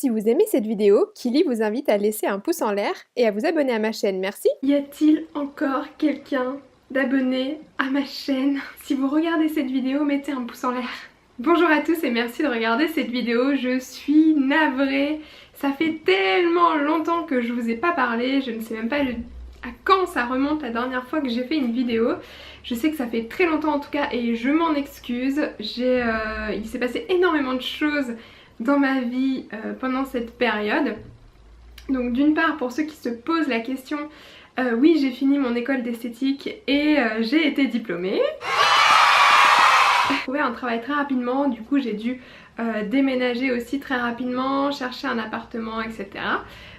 Si vous aimez cette vidéo, Kili vous invite à laisser un pouce en l'air et à vous abonner à ma chaîne, merci. Y a-t-il encore quelqu'un d'abonné à ma chaîne? Si vous regardez cette vidéo, mettez un pouce en l'air. Bonjour à tous et merci de regarder cette vidéo, je suis navrée. Ça fait tellement longtemps que je vous ai pas parlé, je ne sais même pas à quand ça remonte la dernière fois que j'ai fait une vidéo. Je sais que ça fait très longtemps en tout cas et je m'en excuse. Il s'est passé énormément de choses dans ma vie pendant cette période. Donc d'une part, pour ceux qui se posent la question, oui, j'ai fini mon école d'esthétique et j'ai été diplômée. J'ai trouvé un travail très rapidement, du coup j'ai dû déménager aussi très rapidement, chercher un appartement, etc.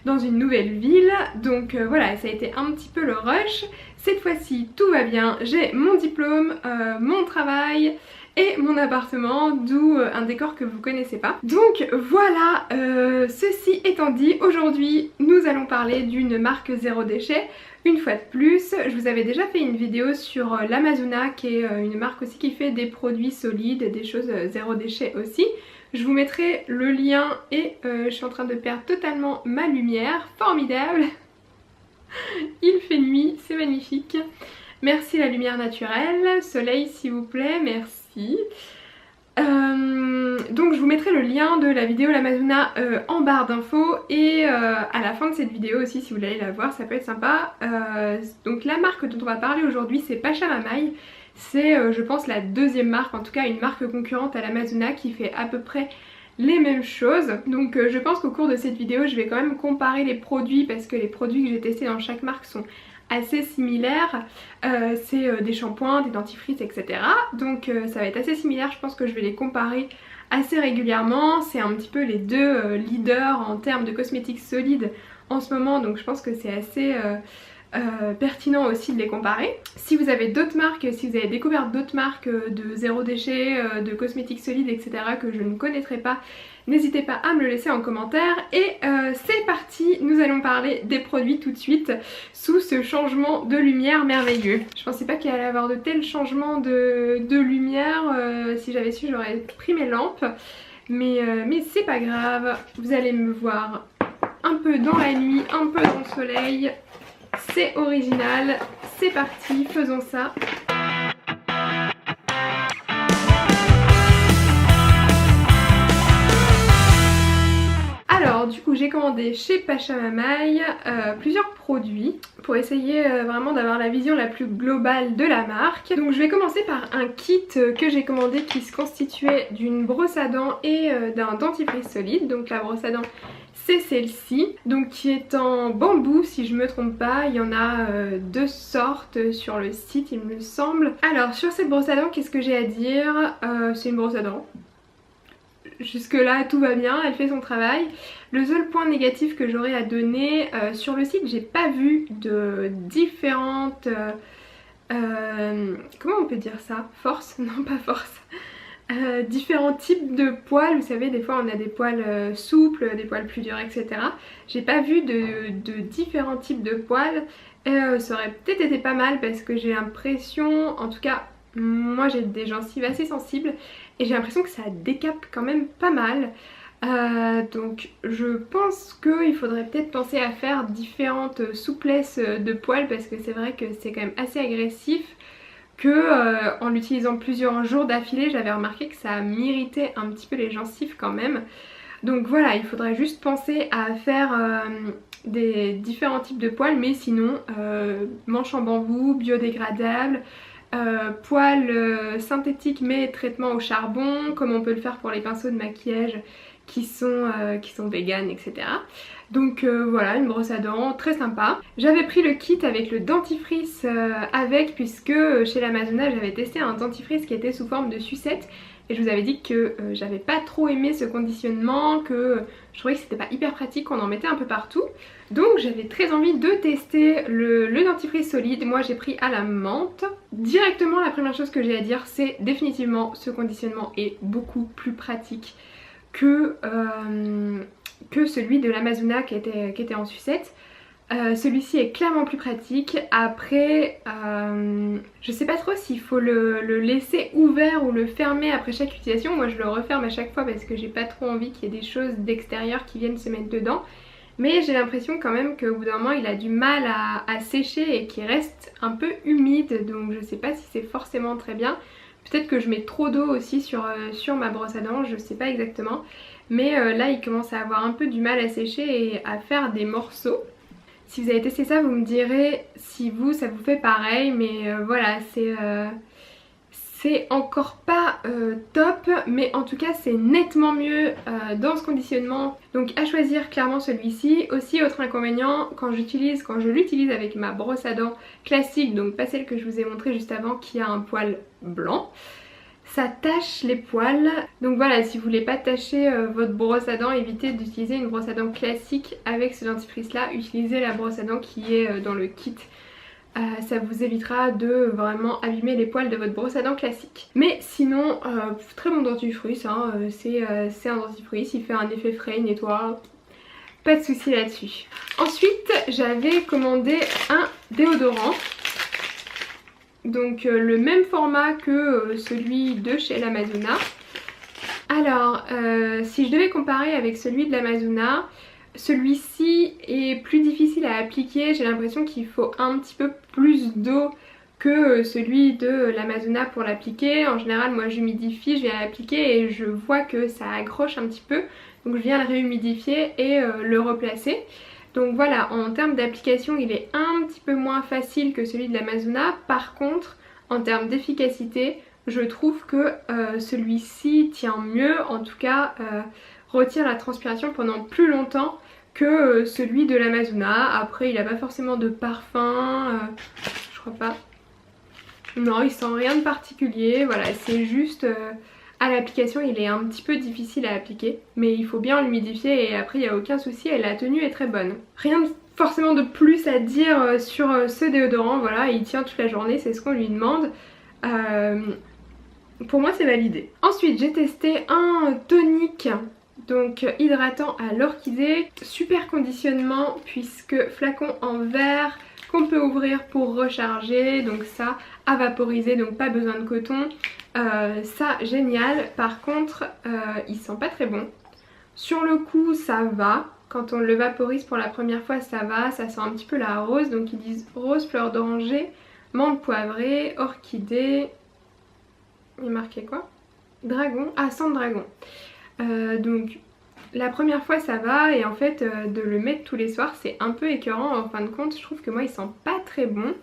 dans une nouvelle ville. Donc voilà, ça a été un petit peu le rush. Cette fois-ci, tout va bien, j'ai mon diplôme, mon travail et mon appartement, d'où un décor que vous connaissez pas. Donc voilà, ceci étant dit, aujourd'hui nous allons parler d'une marque zéro déchet. Une fois de plus, je vous avais déjà fait une vidéo sur l'Amazona qui est une marque aussi qui fait des produits solides, des choses zéro déchet aussi. Je vous mettrai le lien et je suis en train de perdre totalement ma lumière, formidable. Il fait nuit, c'est magnifique. Merci la lumière naturelle, soleil s'il vous plaît, merci. Donc je vous mettrai le lien de la vidéo l'Amazona en barre d'infos et à la fin de cette vidéo aussi si vous voulez aller la voir, ça peut être sympa. Donc la marque dont on va parler aujourd'hui c'est Pachamamaï. C'est je pense la deuxième marque, en tout cas une marque concurrente à l'Amazona qui fait à peu près les mêmes choses. Donc je pense qu'au cours de cette vidéo je vais quand même comparer les produits parce que les produits que j'ai testés dans chaque marque sont assez similaires. C'est des shampoings, des dentifrices, etc. Donc ça va être assez similaire, je pense que je vais les comparer assez régulièrement. C'est un petit peu les deux leaders en termes de cosmétiques solides en ce moment, donc je pense que c'est assez pertinent aussi de les comparer. Si vous avez d'autres marques, si vous avez découvert d'autres marques de zéro déchet, de cosmétiques solides, etc. que je ne connaîtrais pas, n'hésitez pas à me le laisser en commentaire. Et c'est parti, nous allons parler des produits tout de suite sous ce changement de lumière merveilleux. Je pensais pas qu'il allait y avoir de tels changements de lumière. Si j'avais su, j'aurais pris mes lampes. Mais c'est pas grave, vous allez me voir un peu dans la nuit, un peu dans le soleil. C'est original, c'est parti, faisons ça. Alors du coup j'ai commandé chez Pachamamaï plusieurs produits pour essayer vraiment d'avoir la vision la plus globale de la marque. Donc je vais commencer par un kit que j'ai commandé qui se constituait d'une brosse à dents et d'un dentifrice solide. Donc la brosse à dents c'est celle-ci, donc qui est en bambou si je me trompe pas. Il y en a deux sortes sur le site il me semble. Alors sur cette brosse à dents qu'est-ce que j'ai à dire? C'est une brosse à dents. Jusque là tout va bien, elle fait son travail. Le seul point négatif que j'aurais à donner, sur le site j'ai pas vu de différentes... comment on peut dire ça? Force? Non pas force. Différents types de poils, vous savez des fois on a des poils souples, des poils plus durs, etc. J'ai pas vu de différents types de poils. Ça aurait peut-être été pas mal parce que j'ai l'impression, en tout cas moi j'ai des gencives assez sensibles et j'ai l'impression que ça décape quand même pas mal. Donc je pense qu'il faudrait peut-être penser à faire différentes souplesses de poils parce que c'est vrai que c'est quand même assez agressif. Que en l'utilisant plusieurs jours d'affilée j'avais remarqué que ça m'irritait un petit peu les gencives quand même. Donc voilà, il faudrait juste penser à faire des différents types de poils, mais sinon manche en bambou, biodégradable, poils synthétiques mais traitement au charbon comme on peut le faire pour les pinceaux de maquillage qui sont véganes, etc. Donc voilà, une brosse à dents très sympa. J'avais pris le kit avec le dentifrice avec, puisque chez l'Amazona j'avais testé un dentifrice qui était sous forme de sucette et je vous avais dit que j'avais pas trop aimé ce conditionnement, que je trouvais que c'était pas hyper pratique, qu'on en mettait un peu partout. Donc j'avais très envie de tester le dentifrice solide. Moi j'ai pris à la menthe. Directement la première chose que j'ai à dire c'est définitivement ce conditionnement est beaucoup plus pratique que celui de l'Amazona qui était en sucette. Celui-ci est clairement plus pratique. Après, je sais pas trop s'il faut le laisser ouvert ou le fermer après chaque utilisation. Moi je le referme à chaque fois parce que j'ai pas trop envie qu'il y ait des choses d'extérieur qui viennent se mettre dedans. Mais j'ai l'impression quand même qu'au bout d'un moment il a du mal à sécher et qu'il reste un peu humide. Donc je sais pas si c'est forcément très bien. Peut-être que je mets trop d'eau aussi sur ma brosse à dents, je sais pas exactement. Mais là il commence à avoir un peu du mal à sécher et à faire des morceaux. Si vous avez testé ça, vous me direz si ça vous fait pareil, mais voilà, c'est encore pas top, mais en tout cas c'est nettement mieux dans ce conditionnement. Donc à choisir clairement celui-ci. Aussi autre inconvénient, quand je l'utilise avec ma brosse à dents classique, donc pas celle que je vous ai montrée juste avant qui a un poil blanc, ça tache les poils. Donc voilà, si vous voulez pas tacher votre brosse à dents, évitez d'utiliser une brosse à dents classique avec ce dentifrice là. Utilisez la brosse à dents qui est dans le kit. Ça vous évitera de vraiment abîmer les poils de votre brosse à dents classique. Mais sinon, très bon dentifrice, hein, c'est un dentifrice, il fait un effet frais, il nettoie, pas de souci là-dessus. Ensuite, j'avais commandé un déodorant. Donc le même format que celui de chez l'Amazona. Alors si je devais comparer avec celui de l'Amazona, celui-ci est plus difficile à appliquer. J'ai l'impression qu'il faut un petit peu plus d'eau que celui de l'Amazona pour l'appliquer. En général moi j'humidifie, je viens l'appliquer et je vois que ça accroche un petit peu. Donc je viens le réhumidifier et le replacer. Donc voilà, en termes d'application, il est un petit peu moins facile que celui de l'Amazona. Par contre, en termes d'efficacité, je trouve que celui-ci tient mieux, en tout cas retient la transpiration pendant plus longtemps que celui de l'Amazona. Après, il n'a pas forcément de parfum, je crois pas. Non, il sent rien de particulier, voilà, c'est juste... à l'application il est un petit peu difficile à appliquer, mais il faut bien l'humidifier et après il n'y a aucun souci et la tenue est très bonne. Rien forcément de plus à dire sur ce déodorant, voilà, il tient toute la journée, c'est ce qu'on lui demande. Pour moi c'est validé. Ensuite j'ai testé un tonique, donc hydratant à l'orchidée, super conditionnement puisque flacon en verre qu'on peut ouvrir pour recharger, donc ça à vaporiser, donc pas besoin de coton. Ça génial, par contre il sent pas très bon. Sur le coup ça va, quand on le vaporise pour la première fois ça va, ça sent un petit peu la rose, donc ils disent rose, fleur d'oranger, menthe poivrée, orchidée, il est marqué quoi? Dragon, ah sang de dragon. Donc la première fois ça va et en fait de le mettre tous les soirs c'est un peu écœurant en fin de compte, je trouve que moi il sent pas très bon.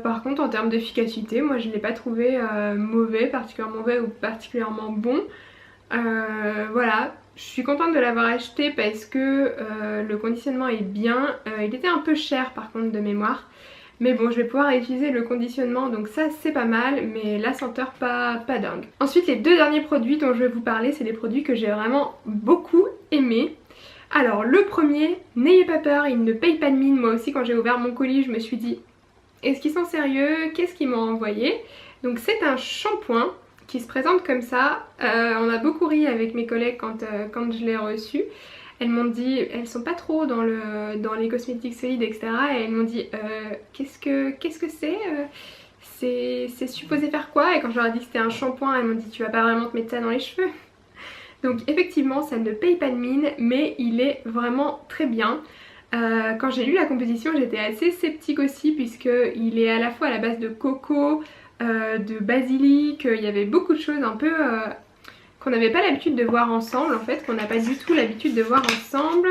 Par contre en termes d'efficacité, moi je ne l'ai pas trouvé mauvais, particulièrement mauvais ou particulièrement bon. Voilà, je suis contente de l'avoir acheté parce que le conditionnement est bien. Il était un peu cher par contre de mémoire. Mais bon, je vais pouvoir utiliser le conditionnement, donc ça c'est pas mal, mais la senteur pas dingue. Ensuite, les deux derniers produits dont je vais vous parler, c'est des produits que j'ai vraiment beaucoup aimés. Alors le premier, n'ayez pas peur, il ne paye pas de mine. Moi aussi quand j'ai ouvert mon colis, je me suis dit, est-ce qu'ils sont sérieux? Qu'est-ce qu'ils m'ont envoyé? Donc c'est un shampoing qui se présente comme ça. On a beaucoup ri avec mes collègues quand je l'ai reçu. Elles m'ont dit, elles sont pas trop dans les cosmétiques solides etc. Et elles m'ont dit qu'est-ce que c'est supposé faire quoi? Et quand je leur ai dit que c'était un shampoing, elles m'ont dit tu vas pas vraiment te mettre ça dans les cheveux. Donc effectivement ça ne paye pas de mine, mais il est vraiment très bien. Quand j'ai lu la composition j'étais assez sceptique aussi puisqu'il est à la fois à la base de coco, de basilic, il y avait beaucoup de choses un peu qu'on n'avait pas l'habitude de voir ensemble en fait, qu'on n'a pas du tout l'habitude de voir ensemble.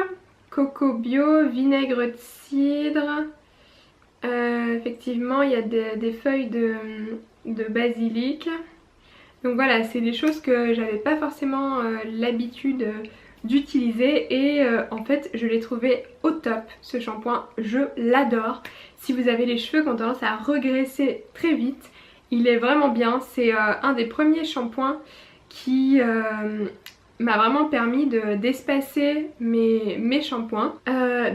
Coco bio, vinaigre de cidre, effectivement il y a des feuilles de basilic. Donc voilà, c'est des choses que j'avais pas forcément l'habitude d'utiliser et en fait je l'ai trouvé au top ce shampoing, je l'adore. Si vous avez les cheveux qui ont tendance à regresser très vite, il est vraiment bien, c'est un des premiers shampoings qui m'a vraiment permis d'espacer mes shampoings.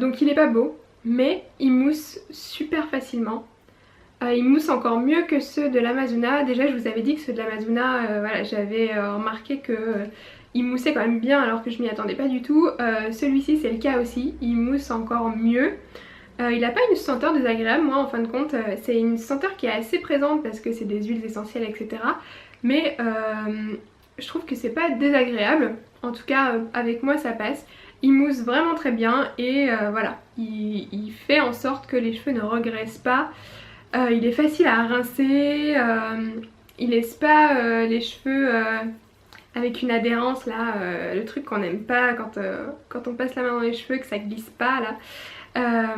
Donc il est pas beau mais il mousse super facilement. Il mousse encore mieux que ceux de l'Amazona. Déjà je vous avais dit que ceux de l'Amazona, voilà, j'avais remarqué que il moussait quand même bien alors que je m'y attendais pas du tout. Celui-ci c'est le cas aussi, il mousse encore mieux. Il n'a pas une senteur désagréable, moi en fin de compte, c'est une senteur qui est assez présente parce que c'est des huiles essentielles etc. Mais je trouve que c'est pas désagréable, en tout cas avec moi ça passe. Il mousse vraiment très bien et voilà, il fait en sorte que les cheveux ne regressent pas. Il est facile à rincer, il laisse pas les cheveux avec une adhérence là, le truc qu'on n'aime pas quand on passe la main dans les cheveux, que ça glisse pas là.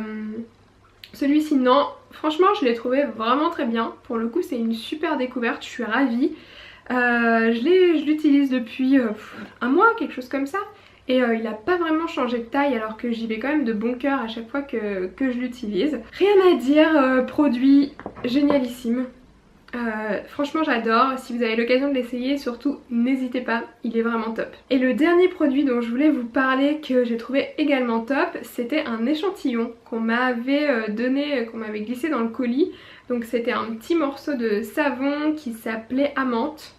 Celui-ci non, franchement je l'ai trouvé vraiment très bien, pour le coup c'est une super découverte, je suis ravie. Je l'utilise depuis un mois, quelque chose comme ça. Et il n'a pas vraiment changé de taille alors que j'y vais quand même de bon cœur à chaque fois que je l'utilise. Rien à dire, produit génialissime. Franchement j'adore, si vous avez l'occasion de l'essayer, surtout n'hésitez pas, il est vraiment top. Et le dernier produit dont je voulais vous parler que j'ai trouvé également top, c'était un échantillon qu'on m'avait donné, qu'on m'avait glissé dans le colis. Donc c'était un petit morceau de savon qui s'appelait Amante,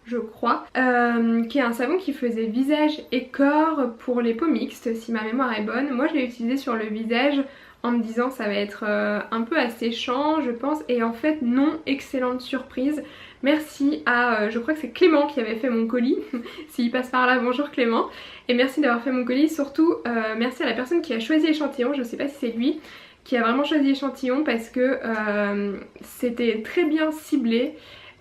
je crois, qui est un savon qui faisait visage et corps pour les peaux mixtes si ma mémoire est bonne. Moi je l'ai utilisé sur le visage en me disant ça va être un peu asséchant je pense, et en fait non, excellente surprise. Merci à, je crois que c'est Clément qui avait fait mon colis, s'il passe par là, bonjour Clément, et merci d'avoir fait mon colis, surtout merci à la personne qui a choisi l'échantillon, je sais pas si c'est lui qui a vraiment choisi l'échantillon parce que c'était très bien ciblé.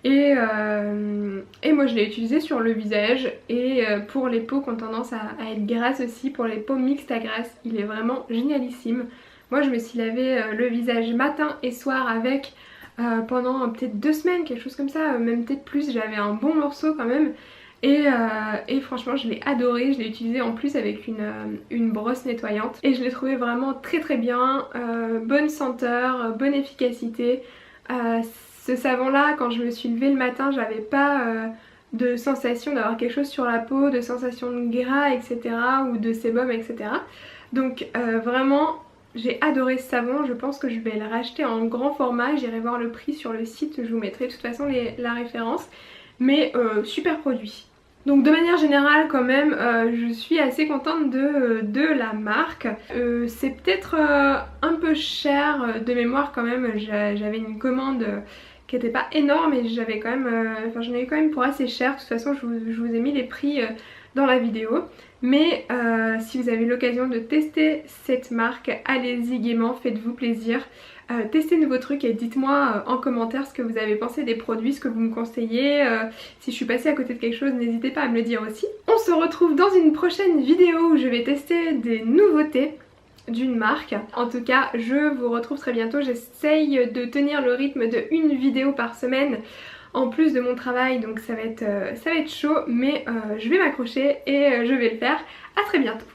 Et moi je l'ai utilisé sur le visage et pour les peaux qui ont tendance à être grasses aussi, pour les peaux mixtes à grasses, il est vraiment génialissime. Moi je me suis lavé le visage matin et soir avec pendant peut-être 2 semaines, quelque chose comme ça, même peut-être plus, j'avais un bon morceau quand même. Et franchement je l'ai adoré, je l'ai utilisé en plus avec une brosse nettoyante et je l'ai trouvé vraiment très très bien, bonne senteur, bonne efficacité. Ce savon là, quand je me suis levée le matin, j'avais pas de sensation d'avoir quelque chose sur la peau, de sensation de gras etc. ou de sébum etc. Donc vraiment j'ai adoré ce savon, je pense que je vais le racheter en grand format, j'irai voir le prix sur le site, je vous mettrai de toute façon la référence. Mais super produit. Donc de manière générale quand même je suis assez contente de la marque. C'est peut-être un peu cher de mémoire quand même, j'avais une commande qui n'était pas énorme et j'avais quand même, j'en ai eu quand même pour assez cher. De toute façon je vous ai mis les prix dans la vidéo. Mais si vous avez l'occasion de tester cette marque, allez-y gaiement, faites-vous plaisir. Testez de nouveaux trucs et dites-moi en commentaire ce que vous avez pensé des produits, ce que vous me conseillez. Si je suis passée à côté de quelque chose, n'hésitez pas à me le dire aussi. On se retrouve dans une prochaine vidéo où je vais tester des nouveautés d'une marque. En tout cas, je vous retrouve très bientôt. J'essaye de tenir le rythme de une vidéo par semaine en plus de mon travail, donc ça va être chaud, mais je vais m'accrocher et je vais le faire. À très bientôt.